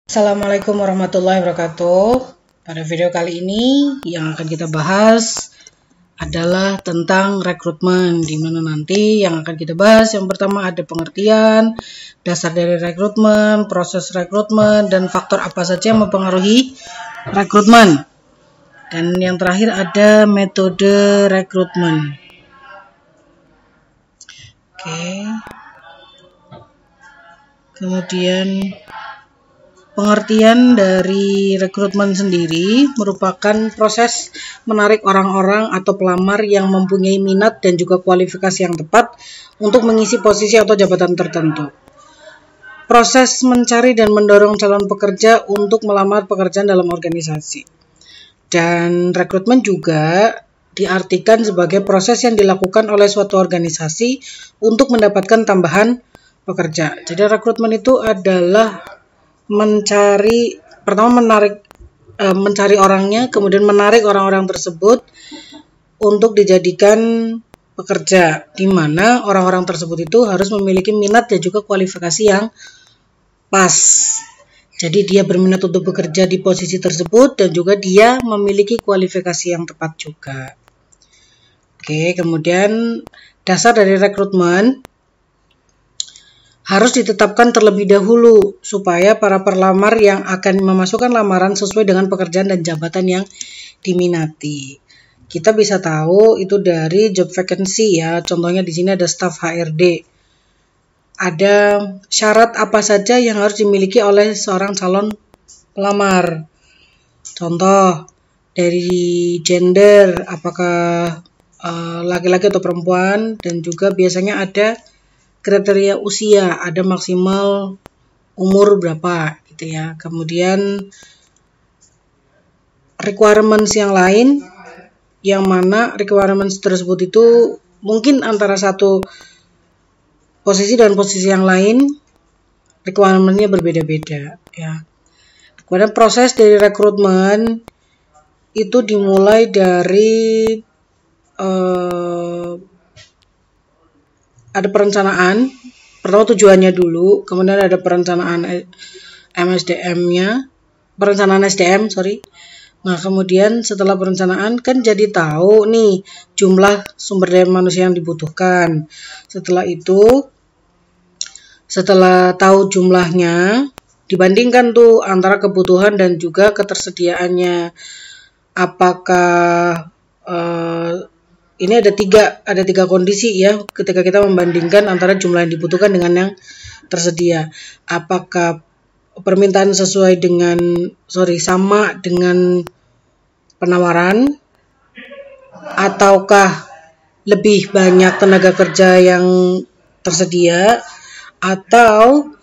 Assalamualaikum warahmatullahi wabarakatuh. Pada video kali ini yang akan kita bahas adalah tentang rekrutmen, di mana nanti yang akan kita bahas yang pertama ada pengertian, dasar dari rekrutmen, proses rekrutmen, dan faktor apa saja yang mempengaruhi rekrutmen. Dan yang terakhir ada metode rekrutmen. Oke. Kemudian pengertian dari rekrutmen sendiri merupakan proses menarik orang-orang atau pelamar yang mempunyai minat dan juga kualifikasi yang tepat untuk mengisi posisi atau jabatan tertentu. Proses mencari dan mendorong calon pekerja untuk melamar pekerjaan dalam organisasi. Dan rekrutmen juga diartikan sebagai proses yang dilakukan oleh suatu organisasi untuk mendapatkan tambahan pekerja. Jadi rekrutmen itu adalah mencari orangnya, kemudian menarik orang-orang tersebut untuk dijadikan pekerja, di mana orang-orang tersebut itu harus memiliki minat dan juga kualifikasi yang pas. Jadi dia berminat untuk bekerja di posisi tersebut dan juga dia memiliki kualifikasi yang tepat juga. Oke, kemudian dasar dari rekrutmen harus ditetapkan terlebih dahulu supaya para pelamar yang akan memasukkan lamaran sesuai dengan pekerjaan dan jabatan yang diminati. Kita bisa tahu itu dari job vacancy ya. Contohnya di sini ada staff HRD. Ada syarat apa saja yang harus dimiliki oleh seorang calon pelamar. Contoh dari gender, apakah laki-laki atau perempuan, dan juga biasanya ada kriteria usia, ada maksimal umur berapa gitu ya. Kemudian requirements yang lain, yang mana requirements tersebut itu mungkin antara satu posisi dan posisi yang lain requirement-nya berbeda-beda ya. Kemudian proses dari rekrutmen itu dimulai dari ada perencanaan, pertama tujuannya dulu, kemudian ada perencanaan perencanaan SDM. Nah, kemudian setelah perencanaan kan jadi tahu nih jumlah sumber daya manusia yang dibutuhkan. Setelah itu, setelah tahu jumlahnya, dibandingkan tuh antara kebutuhan dan juga ketersediaannya. Apakah ini ada tiga kondisi ya ketika kita membandingkan antara jumlah yang dibutuhkan dengan yang tersedia. Apakah permintaan sama dengan penawaran, ataukah lebih banyak tenaga kerja yang tersedia atau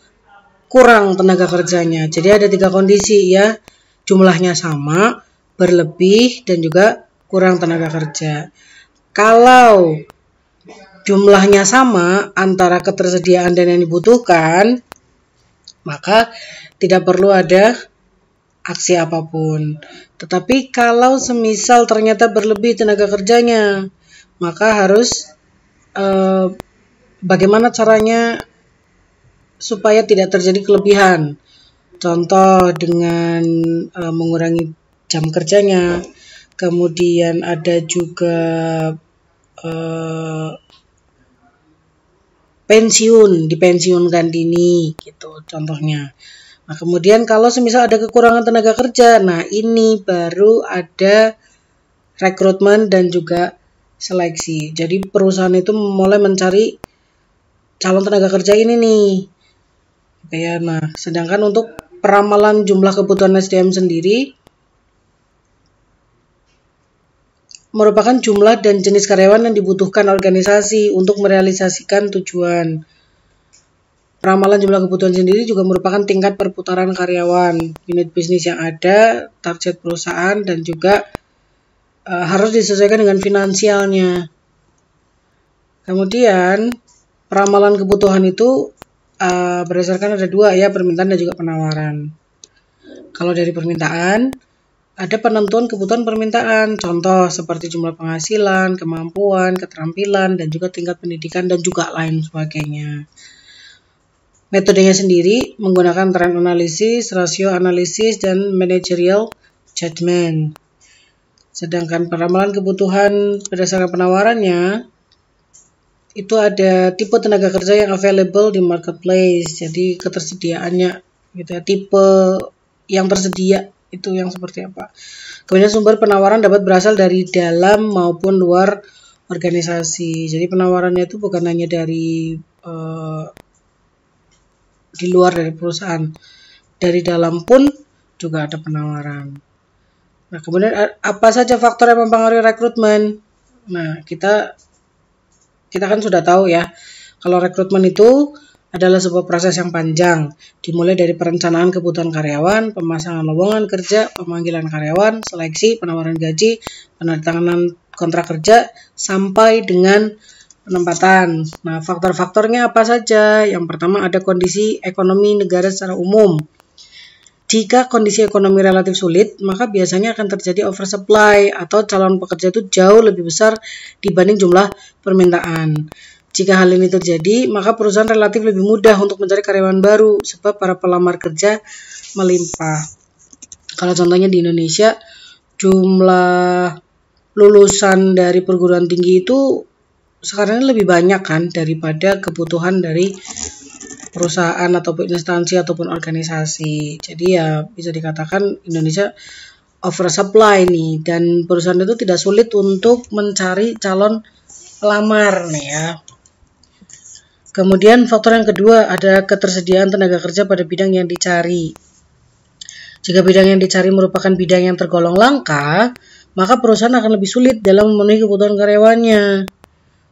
kurang tenaga kerjanya. Jadi ada tiga kondisi ya, jumlahnya sama, berlebih, dan juga kurang tenaga kerja. Kalau jumlahnya sama antara ketersediaan dan yang dibutuhkan, maka tidak perlu ada aksi apapun. Tetapi kalau semisal ternyata berlebih tenaga kerjanya, maka harus bagaimana caranya supaya tidak terjadi kelebihan. Contoh dengan mengurangi jam kerjanya. Kemudian ada juga dipensiunkan dini gitu contohnya. Nah, kemudian kalau semisal ada kekurangan tenaga kerja, nah ini baru ada rekrutmen dan juga seleksi. Jadi perusahaan itu mulai mencari calon tenaga kerja ini nih. Ya, nah, sedangkan untuk peramalan jumlah kebutuhan SDM sendiri merupakan jumlah dan jenis karyawan yang dibutuhkan organisasi untuk merealisasikan tujuan. Peramalan jumlah kebutuhan sendiri juga merupakan tingkat perputaran karyawan, unit bisnis yang ada, target perusahaan, dan juga harus disesuaikan dengan finansialnya. Kemudian peramalan kebutuhan itu berdasarkan ada dua ya, permintaan dan juga penawaran. Kalau dari permintaan, ada penentuan kebutuhan permintaan, contoh seperti jumlah penghasilan, kemampuan, keterampilan, dan juga tingkat pendidikan, dan juga lain sebagainya. Metodenya sendiri menggunakan trend analysis, rasio analisis, dan managerial judgment. Sedangkan peramalan kebutuhan berdasarkan penawarannya, itu ada tipe tenaga kerja yang available di marketplace. Jadi ketersediaannya gitu ya, tipe yang tersedia itu yang seperti apa. Kemudian sumber penawaran dapat berasal dari dalam maupun luar organisasi. Jadi penawarannya itu bukan hanya dari di luar dari perusahaan, dari dalam pun juga ada penawaran. Nah, kemudian apa saja faktor yang mempengaruhi rekrutmen? Nah, kita kan sudah tahu ya, kalau rekrutmen itu adalah sebuah proses yang panjang, dimulai dari perencanaan kebutuhan karyawan, pemasangan lowongan kerja, pemanggilan karyawan, seleksi, penawaran gaji, penandatanganan kontrak kerja, sampai dengan penempatan. Nah, faktor-faktornya apa saja? Yang pertama ada kondisi ekonomi negara secara umum. Jika kondisi ekonomi relatif sulit, maka biasanya akan terjadi oversupply atau calon pekerja itu jauh lebih besar dibanding jumlah permintaan. Jika hal ini terjadi, maka perusahaan relatif lebih mudah untuk mencari karyawan baru sebab para pelamar kerja melimpah. Kalau contohnya di Indonesia, jumlah lulusan dari perguruan tinggi itu sekarang ini lebih banyak kan daripada kebutuhan dari perusahaan ataupun instansi ataupun organisasi. Jadi ya bisa dikatakan Indonesia oversupply nih, dan perusahaan itu tidak sulit untuk mencari calon pelamar nih ya. Kemudian faktor yang kedua ada ketersediaan tenaga kerja pada bidang yang dicari. Jika bidang yang dicari merupakan bidang yang tergolong langka, maka perusahaan akan lebih sulit dalam memenuhi kebutuhan karyawannya.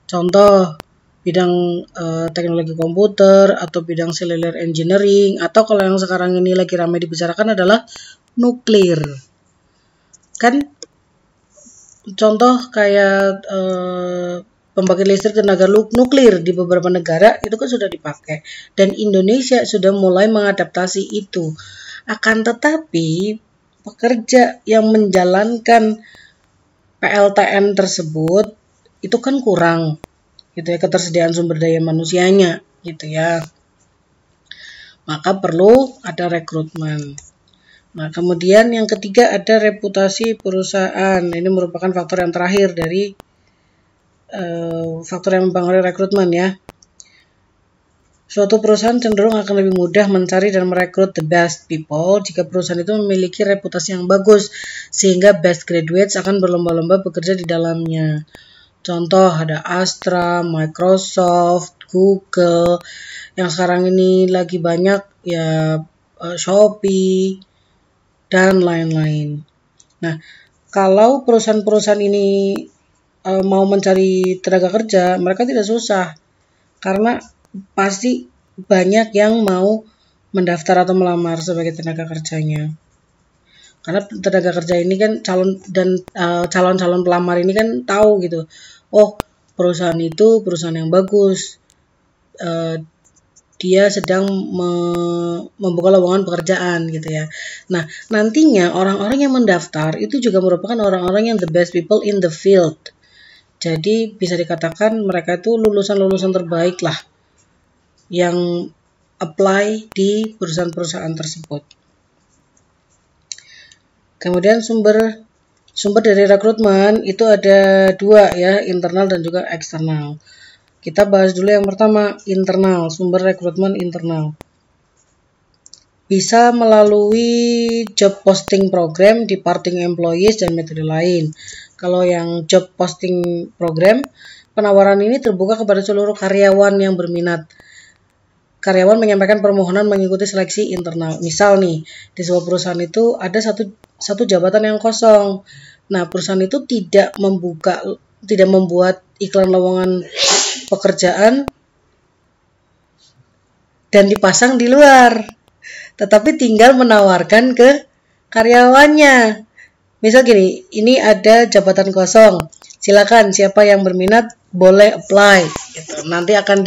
Contoh, bidang teknologi komputer atau bidang cellular engineering, atau kalau yang sekarang ini lagi ramai dibicarakan adalah nuklir. Kan contoh kayak pembangkit listrik tenaga nuklir di beberapa negara itu kan sudah dipakai, dan Indonesia sudah mulai mengadaptasi itu. Akan tetapi pekerja yang menjalankan PLTN tersebut itu kan kurang gitu ya, ketersediaan sumber daya manusianya gitu ya. Maka perlu ada rekrutmen. Nah, kemudian yang ketiga ada reputasi perusahaan. Ini merupakan faktor yang terakhir dari faktor yang mempengaruhi rekrutmen ya. Suatu perusahaan cenderung akan lebih mudah mencari dan merekrut the best people jika perusahaan itu memiliki reputasi yang bagus, sehingga best graduates akan berlomba-lomba bekerja di dalamnya. Contoh ada Astra, Microsoft, Google, yang sekarang ini lagi banyak ya, Shopee, dan lain-lain. Nah, kalau perusahaan-perusahaan ini mau mencari tenaga kerja, mereka tidak susah, karena pasti banyak yang mau mendaftar atau melamar sebagai tenaga kerjanya. Karena tenaga kerja ini kan calon-calon pelamar ini kan tahu gitu, oh perusahaan itu perusahaan yang bagus, dia sedang membuka lowongan pekerjaan gitu ya. Nah, nantinya orang-orang yang mendaftar itu juga merupakan orang-orang yang the best people in the field. Jadi bisa dikatakan mereka itu lulusan-lulusan terbaik lah yang apply di perusahaan-perusahaan tersebut. Kemudian sumber dari rekrutmen itu ada dua ya, internal dan juga eksternal. Kita bahas dulu yang pertama, internal, sumber rekrutmen internal. Bisa melalui job posting program, departing employees, dan metode lain. Kalau yang job posting program, penawaran ini terbuka kepada seluruh karyawan yang berminat. Karyawan menyampaikan permohonan mengikuti seleksi internal. Misal nih, di sebuah perusahaan itu ada satu jabatan yang kosong. Nah, perusahaan itu tidak membuat iklan lowongan pekerjaan dan dipasang di luar, tetapi tinggal menawarkan ke karyawannya. Misal gini, ini ada jabatan kosong, silakan siapa yang berminat boleh apply gitu. Nanti akan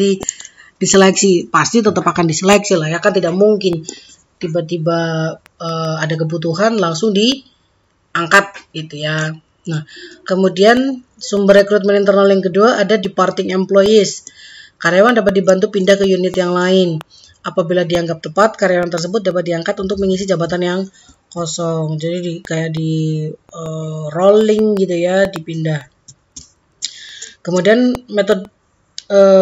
diseleksi, pasti tetap akan diseleksi lah ya, kan tidak mungkin tiba-tiba ada kebutuhan langsung diangkat gitu ya. Nah, kemudian sumber rekrutmen internal yang kedua ada departing employees. Karyawan dapat dibantu pindah ke unit yang lain apabila dianggap tepat, karyawan tersebut dapat diangkat untuk mengisi jabatan yang kosong. Jadi kayak di rolling gitu ya, dipindah. Kemudian metode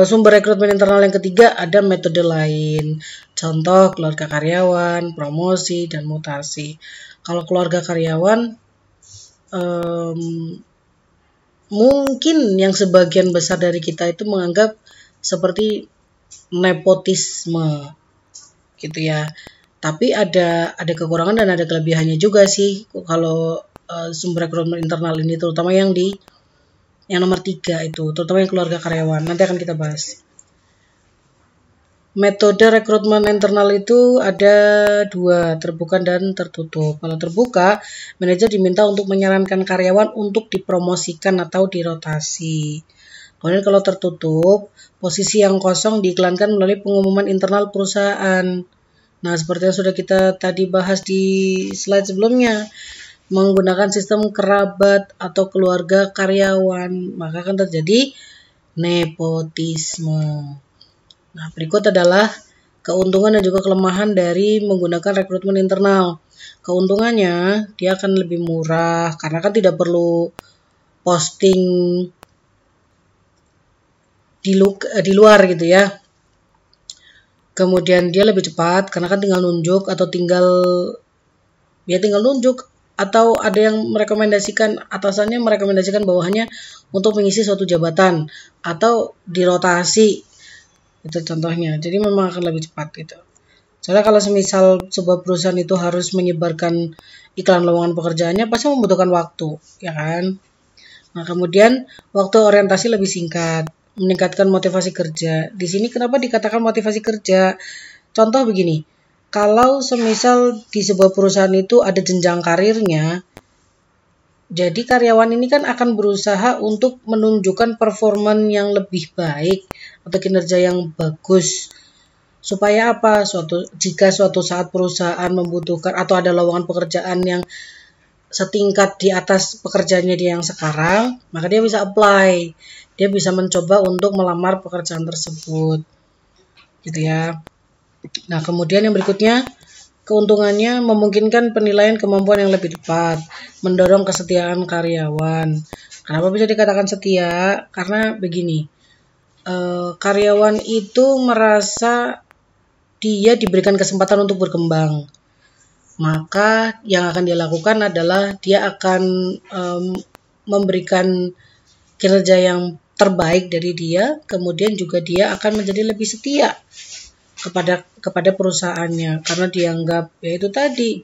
sumber rekrutmen internal yang ketiga ada metode lain. Contoh keluarga karyawan, promosi, dan mutasi. Kalau keluarga karyawan mungkin yang sebagian besar dari kita itu menganggap seperti nepotisme gitu ya. Tapi ada kekurangan dan ada kelebihannya juga sih kalau sumber rekrutmen internal ini, terutama yang nomor 3 itu, terutama yang keluarga karyawan. Nanti akan kita bahas. Metode rekrutmen internal itu ada 2, terbuka dan tertutup. Kalau terbuka, manajer diminta untuk menyarankan karyawan untuk dipromosikan atau dirotasi. Kemudian kalau tertutup, posisi yang kosong diiklankan melalui pengumuman internal perusahaan. Nah, seperti yang sudah kita tadi bahas di slide sebelumnya, menggunakan sistem kerabat atau keluarga karyawan, maka akan terjadi nepotisme. Nah, berikut adalah keuntungan dan juga kelemahan dari menggunakan rekrutmen internal. Keuntungannya, dia akan lebih murah karena kan tidak perlu posting di luar gitu ya. Kemudian dia lebih cepat karena kan tinggal nunjuk atau ada yang merekomendasikan, atasannya merekomendasikan bawahannya untuk mengisi suatu jabatan atau dirotasi. Itu contohnya. Jadi memang akan lebih cepat gitu. Soalnya kalau semisal sebuah perusahaan itu harus menyebarkan iklan lowongan pekerjaannya pasti membutuhkan waktu, ya kan? Nah, kemudian waktu orientasi lebih singkat, meningkatkan motivasi kerja. Di sini kenapa dikatakan motivasi kerja? Contoh begini, kalau semisal di sebuah perusahaan itu ada jenjang karirnya, jadi karyawan ini kan akan berusaha untuk menunjukkan performa yang lebih baik atau kinerja yang bagus. Supaya apa? Jika suatu saat perusahaan membutuhkan atau ada lowongan pekerjaan yang setingkat di atas pekerjaannya dia yang sekarang, maka dia bisa apply. Dia bisa mencoba untuk melamar pekerjaan tersebut. Gitu ya. Nah, kemudian yang berikutnya, keuntungannya memungkinkan penilaian kemampuan yang lebih tepat, mendorong kesetiaan karyawan. Kenapa bisa dikatakan setia? Karena begini, karyawan itu merasa dia diberikan kesempatan untuk berkembang. Maka yang akan dia lakukan adalah dia akan memberikan kinerja yang terbaik dari dia, kemudian juga dia akan menjadi lebih setia kepada perusahaannya karena dianggap ya itu tadi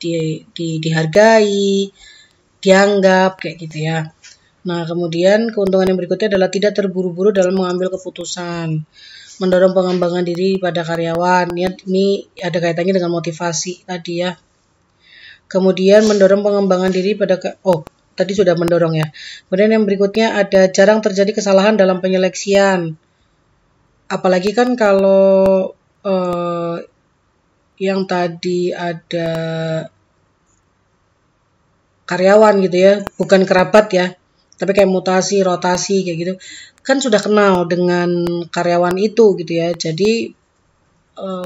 dihargai, dianggap kayak gitu ya. Nah, kemudian keuntungan yang berikutnya adalah tidak terburu-buru dalam mengambil keputusan, mendorong pengembangan diri pada karyawan. Ini ada kaitannya dengan motivasi tadi ya. Kemudian mendorong pengembangan diri tadi sudah mendorong ya. Kemudian yang berikutnya ada jarang terjadi kesalahan dalam penyeleksian. Apalagi kan kalau yang tadi ada karyawan gitu ya, bukan kerabat ya, tapi kayak mutasi, rotasi kayak gitu, kan sudah kenal dengan karyawan itu gitu ya, jadi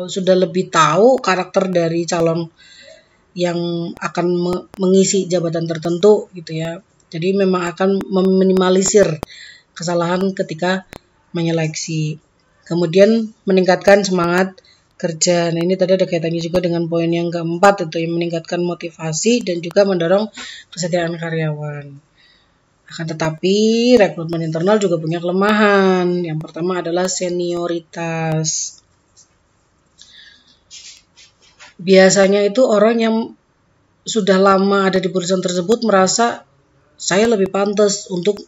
sudah lebih tahu karakter dari calon yang akan mengisi jabatan tertentu gitu ya, jadi memang akan meminimalisir kesalahan ketika menyeleksi. Kemudian meningkatkan semangat kerja. Nah, ini tadi ada kaitannya juga dengan poin yang keempat, itu yang meningkatkan motivasi dan juga mendorong kesetiaan karyawan. Akan tetapi rekrutmen internal juga punya kelemahan. Yang pertama adalah senioritas. Biasanya itu orang yang sudah lama ada di perusahaan tersebut merasa saya lebih pantas untuk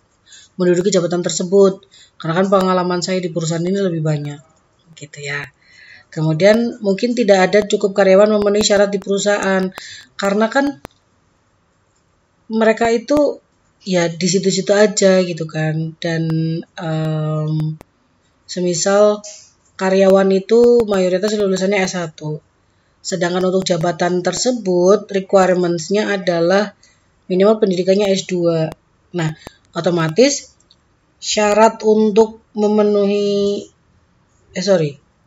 menduduki jabatan tersebut karena kan pengalaman saya di perusahaan ini lebih banyak gitu ya. Kemudian mungkin tidak ada cukup karyawan memenuhi syarat di perusahaan karena kan mereka itu ya di situ-situ aja gitu kan, dan semisal karyawan itu mayoritas lulusannya S1, sedangkan untuk jabatan tersebut requirements-nya adalah minimal pendidikannya S2. Nah, otomatis syarat untuk memenuhi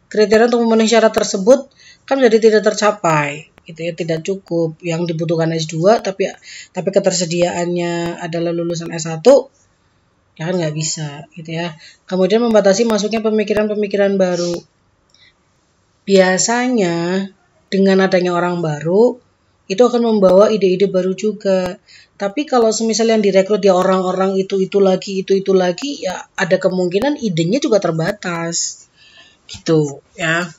kriteria untuk memenuhi syarat tersebut kan jadi tidak tercapai, gitu ya, tidak cukup. Yang dibutuhkan S2 tapi ketersediaannya adalah lulusan S1, ya kan nggak bisa, gitu ya. Kemudian membatasi masuknya pemikiran-pemikiran baru. Biasanya dengan adanya orang baru itu akan membawa ide-ide baru juga. Tapi kalau semisal yang direkrut ya orang-orang itu lagi, ya ada kemungkinan idenya juga terbatas. Gitu ya.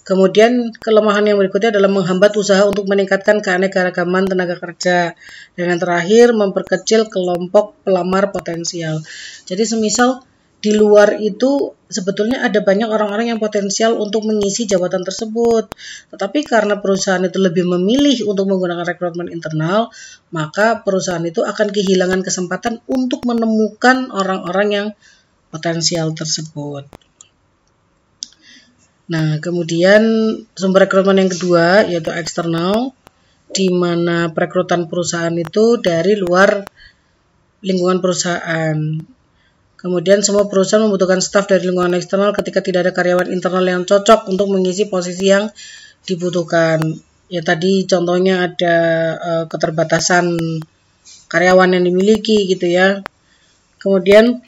Kemudian kelemahan yang berikutnya adalah menghambat usaha untuk meningkatkan keanekaragaman tenaga kerja. Dan yang terakhir, memperkecil kelompok pelamar potensial. Jadi semisal di luar itu sebetulnya ada banyak orang-orang yang potensial untuk mengisi jabatan tersebut. Tetapi karena perusahaan itu lebih memilih untuk menggunakan rekrutmen internal, maka perusahaan itu akan kehilangan kesempatan untuk menemukan orang-orang yang potensial tersebut. Nah, kemudian sumber rekrutmen yang kedua yaitu eksternal, di mana perekrutan perusahaan itu dari luar lingkungan perusahaan. Kemudian semua perusahaan membutuhkan staf dari lingkungan eksternal ketika tidak ada karyawan internal yang cocok untuk mengisi posisi yang dibutuhkan. Ya tadi contohnya ada keterbatasan karyawan yang dimiliki gitu ya. Kemudian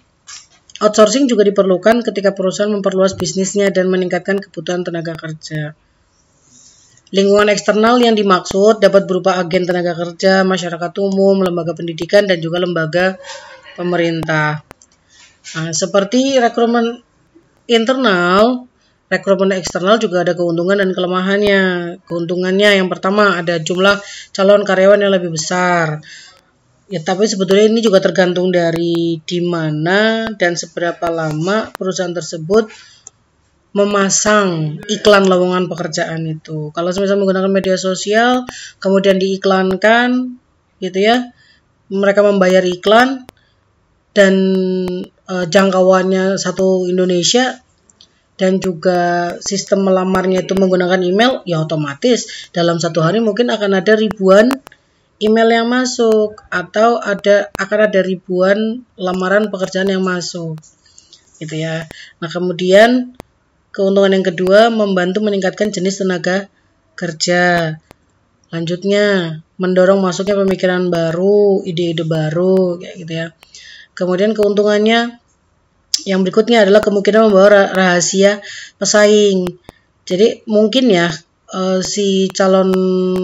outsourcing juga diperlukan ketika perusahaan memperluas bisnisnya dan meningkatkan kebutuhan tenaga kerja. Lingkungan eksternal yang dimaksud dapat berupa agen tenaga kerja, masyarakat umum, lembaga pendidikan, dan juga lembaga pemerintah. Nah, seperti rekrutmen internal, rekrutmen eksternal juga ada keuntungan dan kelemahannya. Keuntungannya yang pertama ada jumlah calon karyawan yang lebih besar. Ya, tapi sebetulnya ini juga tergantung dari di mana dan seberapa lama perusahaan tersebut memasang iklan lowongan pekerjaan itu. Kalau misalnya menggunakan media sosial, kemudian diiklankan, gitu ya, mereka membayar iklan dan jangkauannya satu Indonesia dan juga sistem melamarnya itu menggunakan email, ya otomatis dalam satu hari mungkin akan ada ribuan email yang masuk atau akan ada ribuan lamaran pekerjaan yang masuk, gitu ya. Nah, kemudian keuntungan yang kedua membantu meningkatkan jenis tenaga kerja. Lanjutnya, mendorong masuknya pemikiran baru, ide-ide baru, kayak gitu ya. Kemudian keuntungannya yang berikutnya adalah kemungkinan membawa rahasia pesaing. Jadi mungkin ya si calon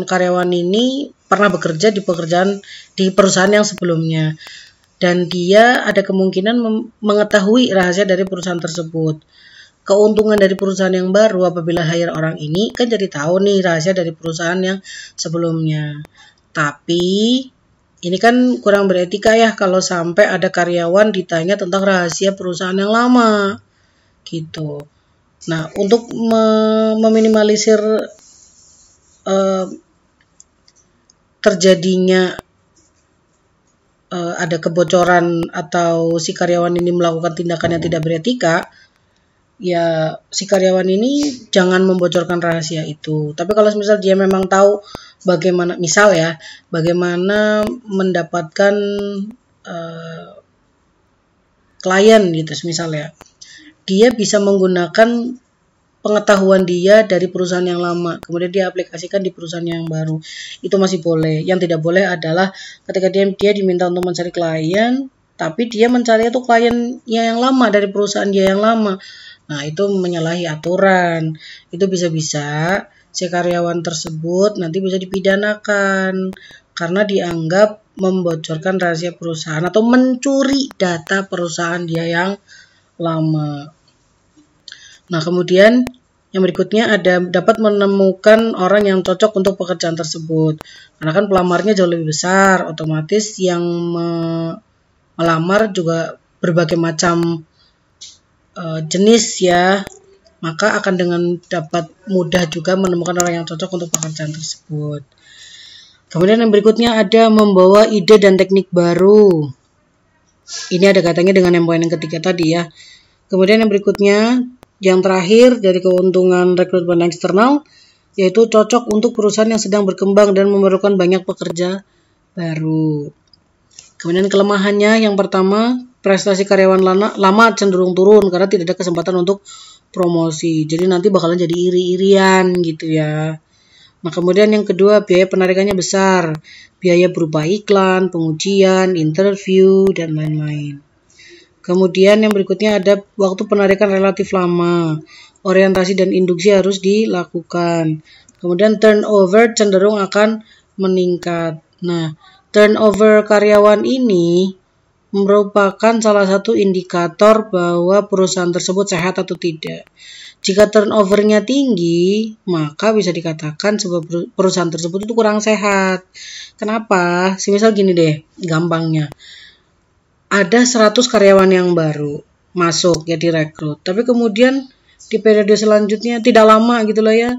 karyawan ini pernah bekerja di perusahaan yang sebelumnya dan dia ada kemungkinan mengetahui rahasia dari perusahaan tersebut. Keuntungan dari perusahaan yang baru apabila hire orang ini kan jadi tahu nih rahasia dari perusahaan yang sebelumnya. Tapi ini kan kurang beretika ya kalau sampai ada karyawan ditanya tentang rahasia perusahaan yang lama, gitu. Nah, untuk meminimalisir terjadinya ada kebocoran atau si karyawan ini melakukan tindakan yang tidak beretika, ya si karyawan ini jangan membocorkan rahasia itu. Tapi kalau misal dia memang tahu bagaimana bagaimana mendapatkan klien gitu misalnya, dia bisa menggunakan pengetahuan dia dari perusahaan yang lama kemudian dia aplikasikan di perusahaan yang baru, itu masih boleh. Yang tidak boleh adalah ketika dia diminta untuk mencari klien tapi dia mencari itu kliennya yang lama dari perusahaan dia yang lama. Nah, itu menyalahi aturan. Itu bisa-bisa si karyawan tersebut nanti bisa dipidanakan karena dianggap membocorkan rahasia perusahaan atau mencuri data perusahaan dia yang lama. Nah, kemudian yang berikutnya ada dapat menemukan orang yang cocok untuk pekerjaan tersebut. Karena kan pelamarnya jauh lebih besar, otomatis yang melamar juga berbagai macam jenis ya, maka akan dengan dapat mudah juga menemukan orang yang cocok untuk pekerjaan tersebut. Kemudian yang berikutnya ada membawa ide dan teknik baru. Ini ada kaitannya dengan yang poin yang ketiga tadi ya. Kemudian yang berikutnya, yang terakhir dari keuntungan rekrutmen eksternal, yaitu cocok untuk perusahaan yang sedang berkembang dan memerlukan banyak pekerja baru. Kemudian kelemahannya yang pertama, prestasi karyawan lama cenderung turun karena tidak ada kesempatan untuk promosi. Jadi nanti bakalan jadi iri-irian gitu ya. Nah, kemudian yang kedua, biaya penarikannya besar. Biaya berupa iklan, pengujian, interview, dan lain-lain. Kemudian yang berikutnya ada waktu penarikan relatif lama. Orientasi dan induksi harus dilakukan. Kemudian turnover cenderung akan meningkat. Nah, turnover karyawan ini merupakan salah satu indikator bahwa perusahaan tersebut sehat atau tidak. Jika turnovernya tinggi, maka bisa dikatakan sebuah perusahaan tersebut itu kurang sehat. Kenapa? Semisal gini deh, gampangnya. Ada 100 karyawan yang baru masuk ya direkrut. Tapi kemudian di periode selanjutnya tidak lama gitu loh ya.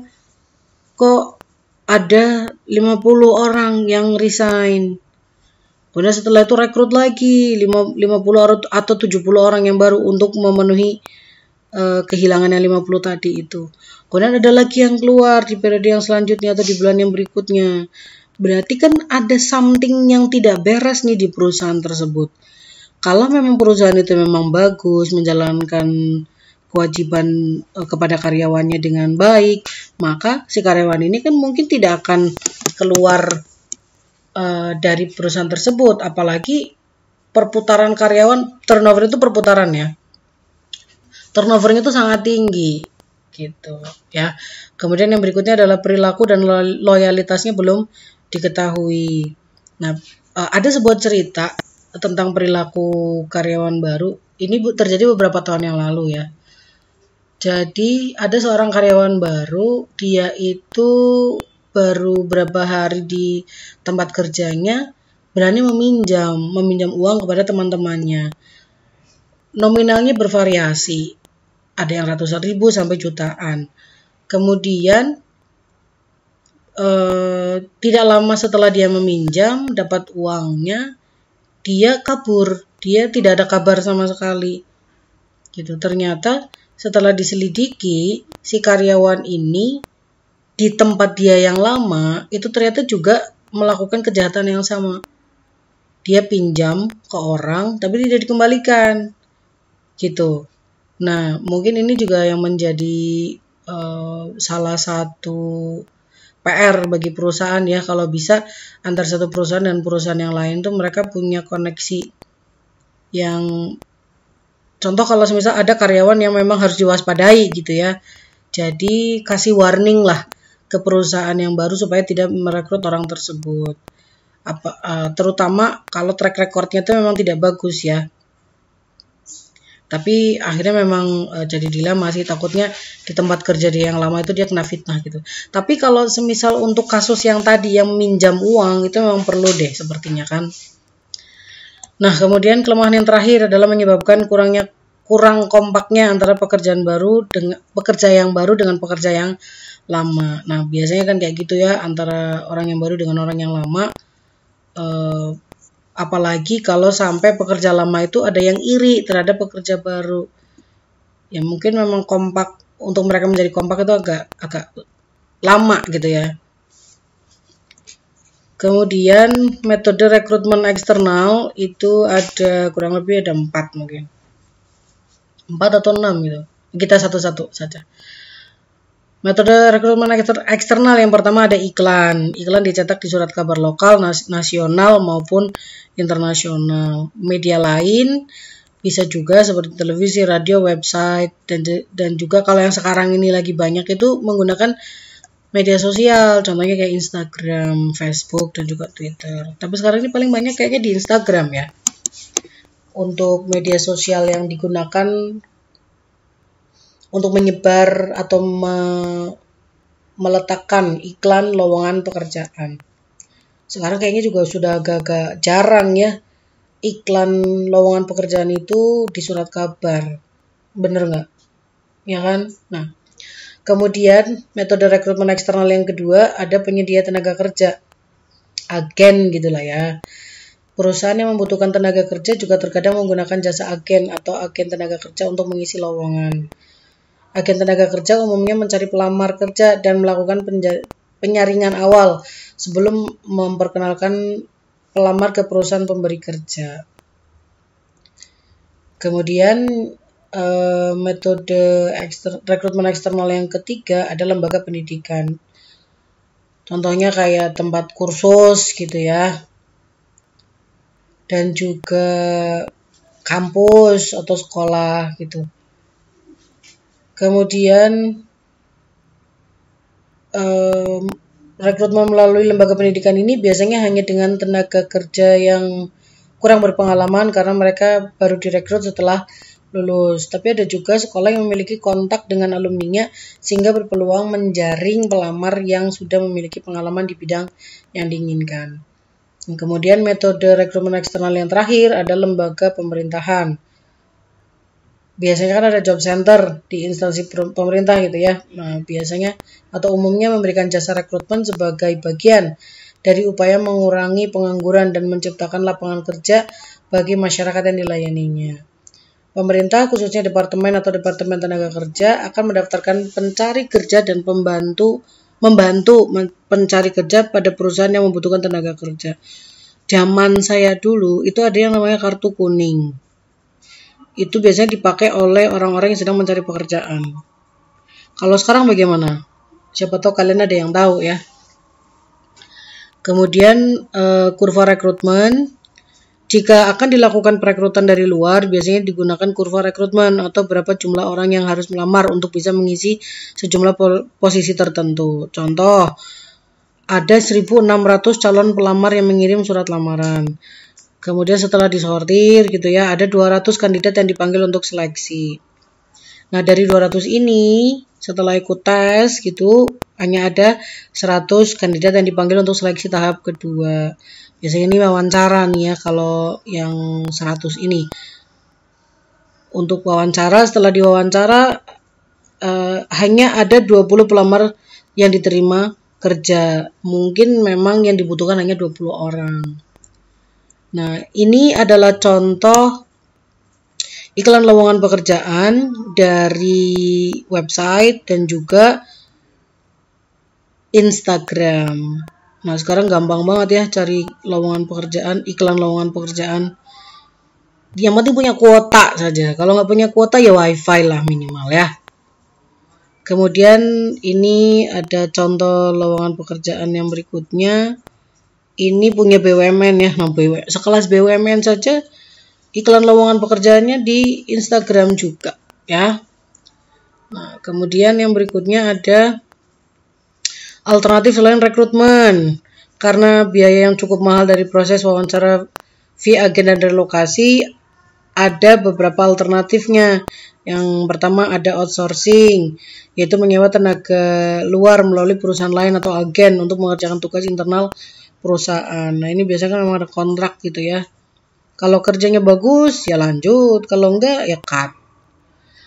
Kok ada 50 orang yang resign. Kemudian setelah itu rekrut lagi 50 atau 70 orang yang baru untuk memenuhi kehilangan yang 50 tadi itu. Kemudian ada lagi yang keluar di periode yang selanjutnya atau di bulan yang berikutnya. Berarti kan ada something yang tidak beres nih di perusahaan tersebut. Kalau memang perusahaan itu memang bagus, menjalankan kewajiban kepada karyawannya dengan baik, maka si karyawan ini kan mungkin tidak akan keluar dari perusahaan tersebut. Apalagi perputaran karyawan, turnover itu perputaran ya. Turnovernya itu sangat tinggi gitu ya. Kemudian yang berikutnya adalah perilaku dan loyalitasnya belum diketahui. Nah, ada sebuah cerita tentang perilaku karyawan baru. Ini terjadi beberapa tahun yang lalu ya. Jadi ada seorang karyawan baru, dia itu baru berapa hari di tempat kerjanya berani meminjam uang kepada teman-temannya. Nominalnya bervariasi. Ada yang ratusan ribu sampai jutaan. Kemudian tidak lama setelah dia meminjam, dapat uangnya, dia kabur. Dia tidak ada kabar sama sekali. Gitu. Ternyata setelah diselidiki, si karyawan ini di tempat dia yang lama itu ternyata juga melakukan kejahatan yang sama. Dia pinjam ke orang tapi tidak dikembalikan. Gitu. Nah, mungkin ini juga yang menjadi salah satu PR bagi perusahaan ya, kalau bisa antar satu perusahaan dan perusahaan yang lain tuh mereka punya koneksi yang, contoh kalau misal ada karyawan yang memang harus diwaspadai gitu ya, jadi kasih warning lah ke perusahaan yang baru supaya tidak merekrut orang tersebut. Terutama kalau track recordnya itu memang tidak bagus ya. Tapi akhirnya memang jadi dilema sih, takutnya di tempat kerja dia yang lama itu dia kena fitnah gitu. Tapi kalau semisal untuk kasus yang tadi yang minjam uang itu memang perlu deh sepertinya kan. Nah, kemudian kelemahan yang terakhir adalah menyebabkan kurang kompaknya antara pekerja yang baru dengan pekerja yang lama. Nah, biasanya kan kayak gitu ya, antara orang yang baru dengan orang yang lama. Apalagi kalau sampai pekerja lama itu ada yang iri terhadap pekerja baru. Ya mungkin memang kompak, untuk mereka menjadi kompak itu agak lama gitu ya. Kemudian metode rekrutmen eksternal itu ada kurang lebih ada 4 mungkin. 4 atau 6 gitu. Kita satu-satu saja. Metode rekrutmen eksternal yang pertama ada iklan. Iklan dicetak di surat kabar lokal, nasional maupun internasional. Media lain bisa juga seperti televisi, radio, website, dan juga kalau yang sekarang ini lagi banyak itu menggunakan media sosial, contohnya kayak Instagram, Facebook, dan juga Twitter. Tapi sekarang ini paling banyak kayaknya di Instagram ya. Untuk media sosial yang digunakan untuk menyebar atau meletakkan iklan lowongan pekerjaan. Sekarang kayaknya juga sudah agak-agak jarang ya iklan lowongan pekerjaan itu di surat kabar. Bener nggak? Ya kan? Nah, kemudian metode rekrutmen eksternal yang kedua ada penyedia tenaga kerja. Agen gitulah ya. Perusahaan yang membutuhkan tenaga kerja juga terkadang menggunakan jasa agen atau agen tenaga kerja untuk mengisi lowongan. Agen tenaga kerja umumnya mencari pelamar kerja dan melakukan penyaringan awal sebelum memperkenalkan pelamar ke perusahaan pemberi kerja. Kemudian metode rekrutmen eksternal yang ketiga ada lembaga pendidikan. Contohnya kayak tempat kursus gitu ya. Dan juga kampus atau sekolah gitu. Kemudian rekrutmen melalui lembaga pendidikan ini biasanya hanya dengan tenaga kerja yang kurang berpengalaman karena mereka baru direkrut setelah lulus. Tapi ada juga sekolah yang memiliki kontak dengan alumninya sehingga berpeluang menjaring pelamar yang sudah memiliki pengalaman di bidang yang diinginkan. Dan kemudian metode rekrutmen eksternal yang terakhir ada lembaga pemerintahan. Biasanya kan ada job center di instansi pemerintah gitu ya. Nah, biasanya atau umumnya memberikan jasa rekrutmen sebagai bagian dari upaya mengurangi pengangguran dan menciptakan lapangan kerja bagi masyarakat yang dilayaninya. Pemerintah, khususnya departemen atau departemen tenaga kerja, akan mendaftarkan pencari kerja dan membantu pencari kerja pada perusahaan yang membutuhkan tenaga kerja. Zaman saya dulu itu ada yang namanya kartu kuning. Itu biasanya dipakai oleh orang-orang yang sedang mencari pekerjaan. Kalau sekarang bagaimana? Siapa tahu kalian ada yang tahu ya. Kemudian kurva rekrutmen. Jika akan dilakukan perekrutan dari luar, biasanya digunakan kurva rekrutmen atau berapa jumlah orang yang harus melamar untuk bisa mengisi sejumlah posisi tertentu. Contoh, ada 1.600 calon pelamar yang mengirim surat lamaran. Kemudian setelah disortir gitu ya, ada 200 kandidat yang dipanggil untuk seleksi. Nah, dari 200 ini setelah ikut tes gitu, hanya ada 100 kandidat yang dipanggil untuk seleksi tahap kedua. Biasanya ini wawancara nih ya kalau yang 100 ini. Untuk wawancara, setelah diwawancara hanya ada 20 pelamar yang diterima kerja. Mungkin memang yang dibutuhkan hanya 20 orang. Nah, ini adalah contoh iklan lowongan pekerjaan dari website dan juga Instagram. Nah, sekarang gampang banget ya cari lowongan pekerjaan, iklan lowongan pekerjaan. Yang penting punya kuota saja. Kalau nggak punya kuota ya wifi lah minimal ya. Kemudian ini ada contoh lowongan pekerjaan yang berikutnya. Ini punya BUMN ya. Nah, sekelas BUMN saja iklan lowongan pekerjaannya di Instagram juga ya. Nah, kemudian yang berikutnya ada alternatif selain rekrutmen. Karena biaya yang cukup mahal dari proses wawancara via agen dan relokasi, ada beberapa alternatifnya. Yang pertama ada outsourcing, yaitu menyewa tenaga luar melalui perusahaan lain atau agen untuk mengerjakan tugas internal perusahaan. Nah, ini biasanya kan memang ada kontrak gitu ya. Kalau kerjanya bagus ya lanjut, kalau enggak ya cut.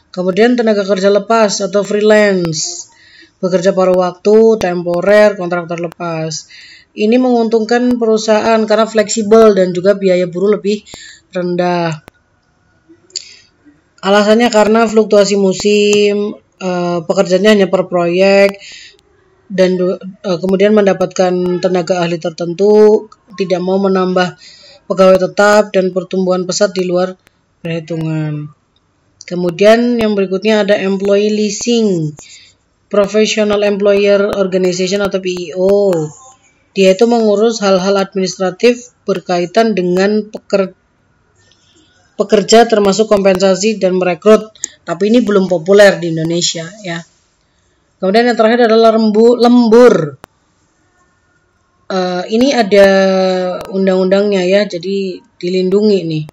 Kemudian tenaga kerja lepas atau freelance. Bekerja paruh waktu, temporer, kontrak terlepas. Ini menguntungkan perusahaan karena fleksibel dan juga biaya buruh lebih rendah. Alasannya karena fluktuasi musim, pekerjaannya hanya per proyek, dan kemudian mendapatkan tenaga ahli tertentu, tidak mau menambah pegawai tetap, dan pertumbuhan pesat di luar perhitungan. Kemudian yang berikutnya ada employee leasing. Professional Employer Organization atau PEO. Dia itu mengurus hal-hal administratif berkaitan dengan pekerja termasuk kompensasi dan merekrut. Tapi ini belum populer di Indonesia ya. Kemudian yang terakhir adalah lembur. Ini ada undang-undangnya ya, jadi dilindungi nih.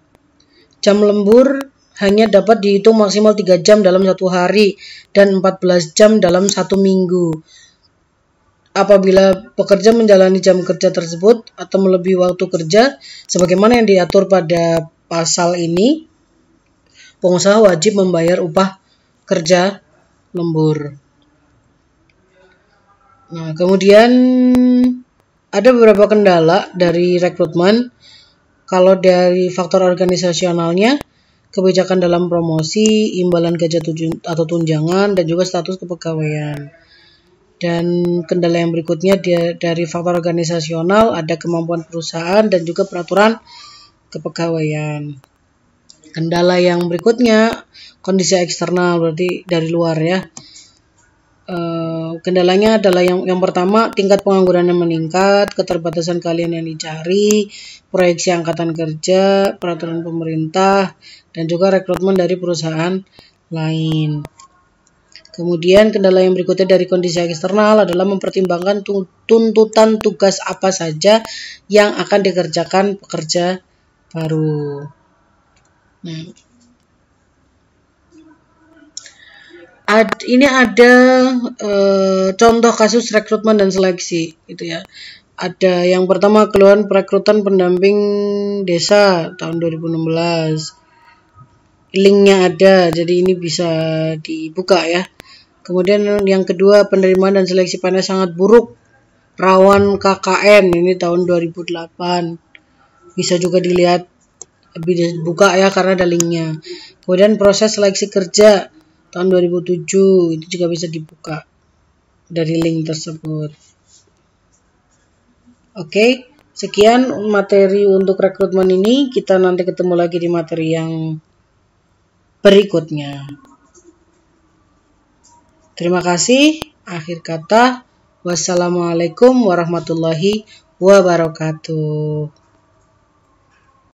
Jam lembur hanya dapat dihitung maksimal 3 jam dalam 1 hari dan 14 jam dalam 1 minggu. Apabila pekerja menjalani jam kerja tersebut atau melebihi waktu kerja, sebagaimana yang diatur pada pasal ini, pengusaha wajib membayar upah kerja lembur. Nah, kemudian ada beberapa kendala dari rekrutmen. Kalau dari faktor organisasionalnya, kebijakan dalam promosi, imbalan gaji atau tunjangan, dan juga status kepegawaian. Dan kendala yang berikutnya dari faktor organisasional ada kemampuan perusahaan dan juga peraturan kepegawaian. Kendala yang berikutnya, kondisi eksternal, berarti dari luar ya. Kendalanya adalah yang pertama, tingkat pengangguran yang meningkat, keterbatasan kalian yang dicari, proyeksi angkatan kerja, peraturan pemerintah, dan juga rekrutmen dari perusahaan lain. Kemudian kendala yang berikutnya dari kondisi eksternal adalah mempertimbangkan tuntutan tugas apa saja yang akan dikerjakan pekerja baru. Nah, ini ada contoh kasus rekrutmen dan seleksi, gitu ya. Ada yang pertama, keluhan perekrutan pendamping desa tahun 2016. Linknya ada, jadi ini bisa dibuka ya. Kemudian yang kedua, penerimaan dan seleksi PNS sangat buruk, rawan KKN, ini tahun 2008. Bisa juga dilihat, buka ya karena ada linknya. Kemudian proses seleksi kerja tahun 2007, itu juga bisa dibuka dari link tersebut. Oke, sekian materi untuk rekrutmen ini. Kita nanti ketemu lagi di materi yang berikutnya. Terima kasih. Akhir kata, wassalamualaikum warahmatullahi wabarakatuh.